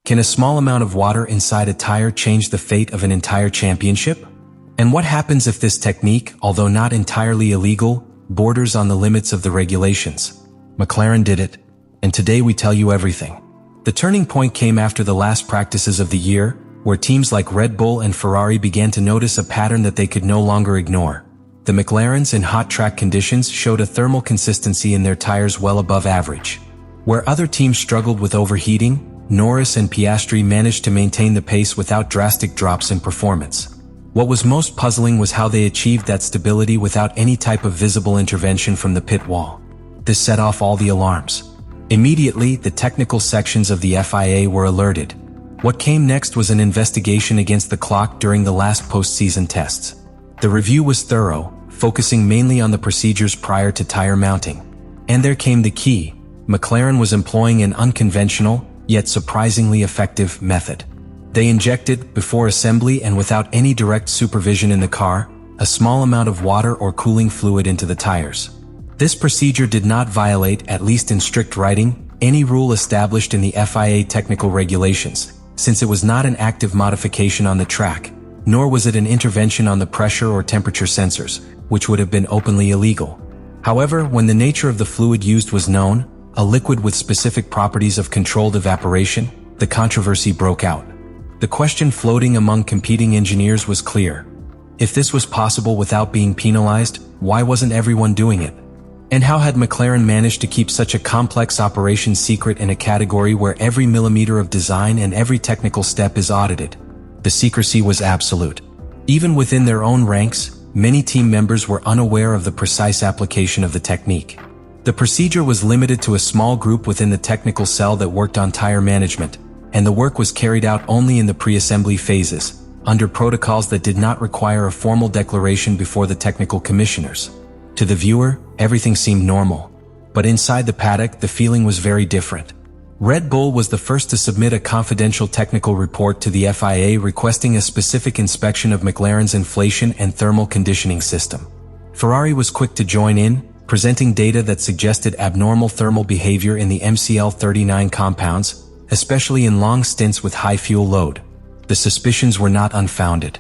Can a small amount of water inside a tire change the fate of an entire championship? And what happens if this technique, although not entirely illegal, borders on the limits of the regulations? McLaren did it, and today we tell you everything. The turning point came after the last practices of the year, where teams like Red Bull and Ferrari began to notice a pattern that they could no longer ignore. The McLarens in hot track conditions showed a thermal consistency in their tires well above average. Where other teams struggled with overheating, Norris and Piastri managed to maintain the pace without drastic drops in performance. What was most puzzling was how they achieved that stability without any type of visible intervention from the pit wall. This set off all the alarms. Immediately, the technical sections of the FIA were alerted. What came next was an investigation against the clock during the last postseason tests. The review was thorough, focusing mainly on the procedures prior to tire mounting. And there came the key. McLaren was employing an unconventional, yet surprisingly effective method. They injected, before assembly and without any direct supervision in the car, a small amount of water or cooling fluid into the tires. This procedure did not violate, at least in strict writing, any rule established in the FIA technical regulations, since it was not an active modification on the track, nor was it an intervention on the pressure or temperature sensors, which would have been openly illegal. However, when the nature of the fluid used was known, a liquid with specific properties of controlled evaporation, the controversy broke out. The question floating among competing engineers was clear. If this was possible without being penalized, why wasn't everyone doing it? And how had McLaren managed to keep such a complex operation secret in a category where every millimeter of design and every technical step is audited? The secrecy was absolute. Even within their own ranks, many team members were unaware of the precise application of the technique. The procedure was limited to a small group within the technical cell that worked on tire management, and the work was carried out only in the pre-assembly phases, under protocols that did not require a formal declaration before the technical commissioners. To the viewer, everything seemed normal. But inside the paddock, the feeling was very different. Red Bull was the first to submit a confidential technical report to the FIA requesting a specific inspection of McLaren's inflation and thermal conditioning system. Ferrari was quick to join in, presenting data that suggested abnormal thermal behavior in the MCL39 compounds, especially in long stints with high fuel load. The suspicions were not unfounded.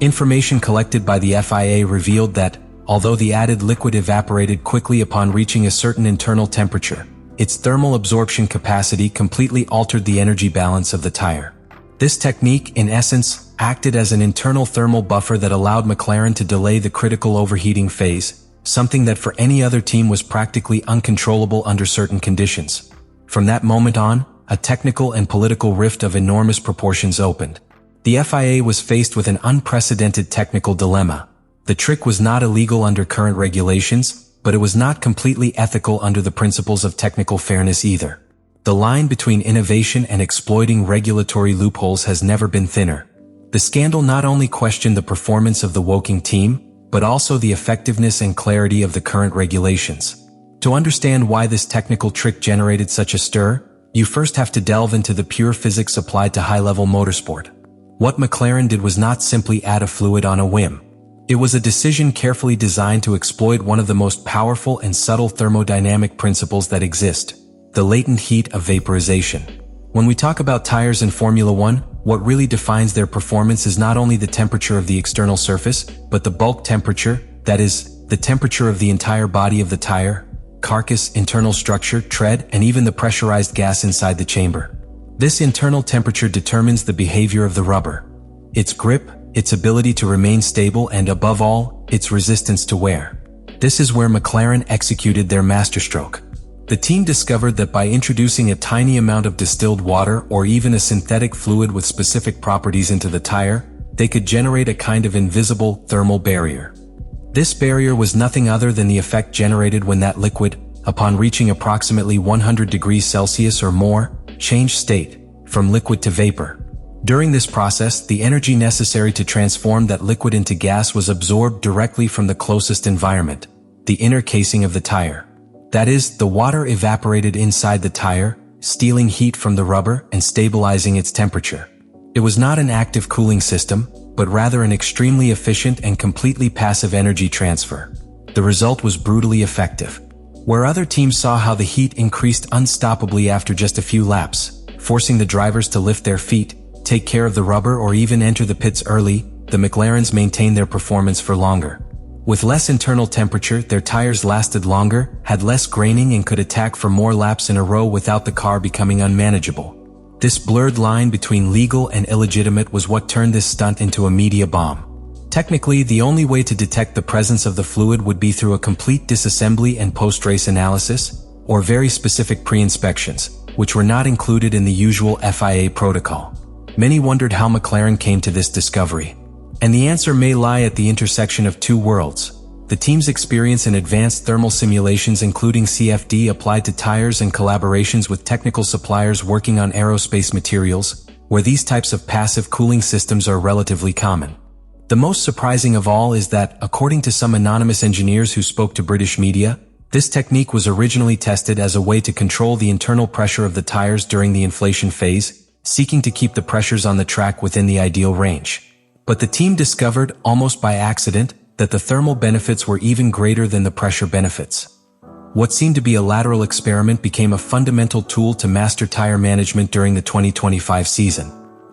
Information collected by the FIA revealed that, although the added liquid evaporated quickly upon reaching a certain internal temperature, its thermal absorption capacity completely altered the energy balance of the tire. This technique, in essence, acted as an internal thermal buffer that allowed McLaren to delay the critical overheating phase, something that for any other team was practically uncontrollable under certain conditions. From that moment on, a technical and political rift of enormous proportions opened. The FIA was faced with an unprecedented technical dilemma. The trick was not illegal under current regulations, but it was not completely ethical under the principles of technical fairness either. The line between innovation and exploiting regulatory loopholes has never been thinner. The scandal not only questioned the performance of the Woking team, but also the effectiveness and clarity of the current regulations. To understand why this technical trick generated such a stir, you first have to delve into the pure physics applied to high-level motorsport. What McLaren did was not simply add a fluid on a whim. It was a decision carefully designed to exploit one of the most powerful and subtle thermodynamic principles that exist, the latent heat of vaporization. When we talk about tires in Formula One, what really defines their performance is not only the temperature of the external surface, but the bulk temperature, that is, the temperature of the entire body of the tire, carcass, internal structure, tread, and even the pressurized gas inside the chamber. This internal temperature determines the behavior of the rubber, its grip, its ability to remain stable, and above all, its resistance to wear. This is where McLaren executed their masterstroke. The team discovered that by introducing a tiny amount of distilled water or even a synthetic fluid with specific properties into the tire, they could generate a kind of invisible thermal barrier. This barrier was nothing other than the effect generated when that liquid, upon reaching approximately 100 degrees Celsius or more, changed state, from liquid to vapor. During this process, the energy necessary to transform that liquid into gas was absorbed directly from the closest environment, the inner casing of the tire. That is, the water evaporated inside the tire, stealing heat from the rubber and stabilizing its temperature. It was not an active cooling system, but rather an extremely efficient and completely passive energy transfer. The result was brutally effective. Where other teams saw how the heat increased unstoppably after just a few laps, forcing the drivers to lift their feet, take care of the rubber, or even enter the pits early. The McLarens maintained their performance for longer. With less internal temperature, their tires lasted longer, had less graining, and could attack for more laps in a row without the car becoming unmanageable. This blurred line between legal and illegitimate was what turned this stunt into a media bomb. Technically, the only way to detect the presence of the fluid would be through a complete disassembly and post-race analysis, or very specific pre-inspections, which were not included in the usual FIA protocol. Many wondered how McLaren came to this discovery. And the answer may lie at the intersection of two worlds: the team's experience in advanced thermal simulations, including CFD applied to tires, and collaborations with technical suppliers working on aerospace materials, where these types of passive cooling systems are relatively common. The most surprising of all is that, according to some anonymous engineers who spoke to British media, this technique was originally tested as a way to control the internal pressure of the tires during the inflation phase, seeking to keep the pressures on the track within the ideal range. But the team discovered, almost by accident, that the thermal benefits were even greater than the pressure benefits. What seemed to be a lateral experiment became a fundamental tool to master tire management during the 2025 season.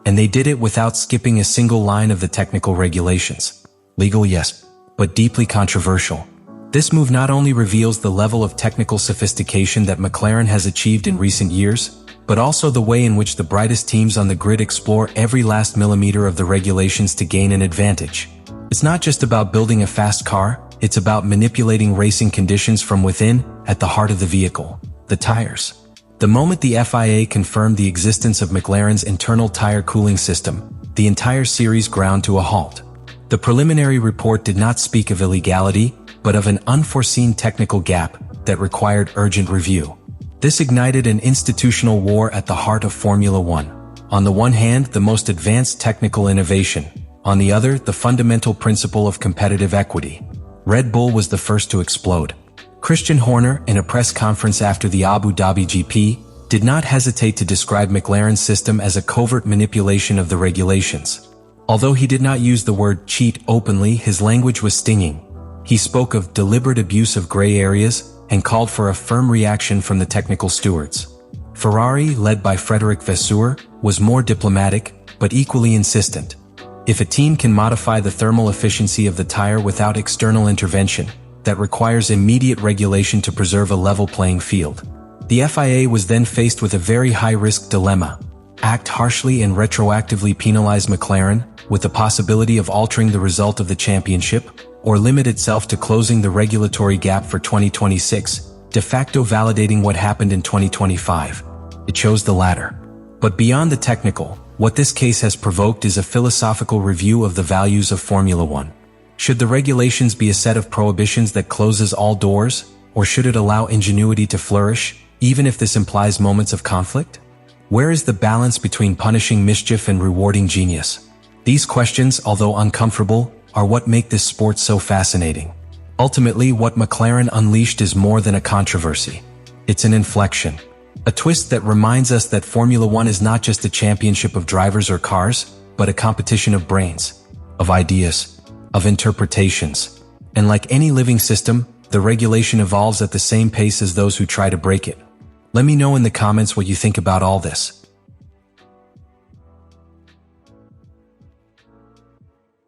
And they did it without skipping a single line of the technical regulations. Legal, yes, but deeply controversial. This move not only reveals the level of technical sophistication that McLaren has achieved in recent years, but also the way in which the brightest teams on the grid explore every last millimeter of the regulations to gain an advantage. It's not just about building a fast car, it's about manipulating racing conditions from within, at the heart of the vehicle, the tires. The moment the FIA confirmed the existence of McLaren's internal tire cooling system, the entire series ground to a halt. The preliminary report did not speak of illegality, but of an unforeseen technical gap that required urgent review. This ignited an institutional war at the heart of Formula One. On the one hand, the most advanced technical innovation. On the other, the fundamental principle of competitive equity. Red Bull was the first to explode. Christian Horner, in a press conference after the Abu Dhabi GP, did not hesitate to describe McLaren's system as a covert manipulation of the regulations. Although he did not use the word cheat openly, his language was stinging. He spoke of deliberate abuse of gray areas and called for a firm reaction from the technical stewards. Ferrari, led by Frédéric Vasseur, was more diplomatic, but equally insistent. If a team can modify the thermal efficiency of the tire without external intervention, that requires immediate regulation to preserve a level playing field. The FIA was then faced with a very high-risk dilemma: act harshly and retroactively penalize McLaren, with the possibility of altering the result of the championship, or limit itself to closing the regulatory gap for 2026, de facto validating what happened in 2025. It chose the latter. But beyond the technical, what this case has provoked is a philosophical review of the values of Formula One. Should the regulations be a set of prohibitions that closes all doors, or should it allow ingenuity to flourish, even if this implies moments of conflict? Where is the balance between punishing mischief and rewarding genius? These questions, although uncomfortable, are what make this sport so fascinating. Ultimately, what McLaren unleashed is more than a controversy. It's an inflection. A twist that reminds us that Formula One is not just a championship of drivers or cars, but a competition of brains, of ideas, of interpretations. And like any living system, the regulation evolves at the same pace as those who try to break it. Let me know in the comments what you think about all this.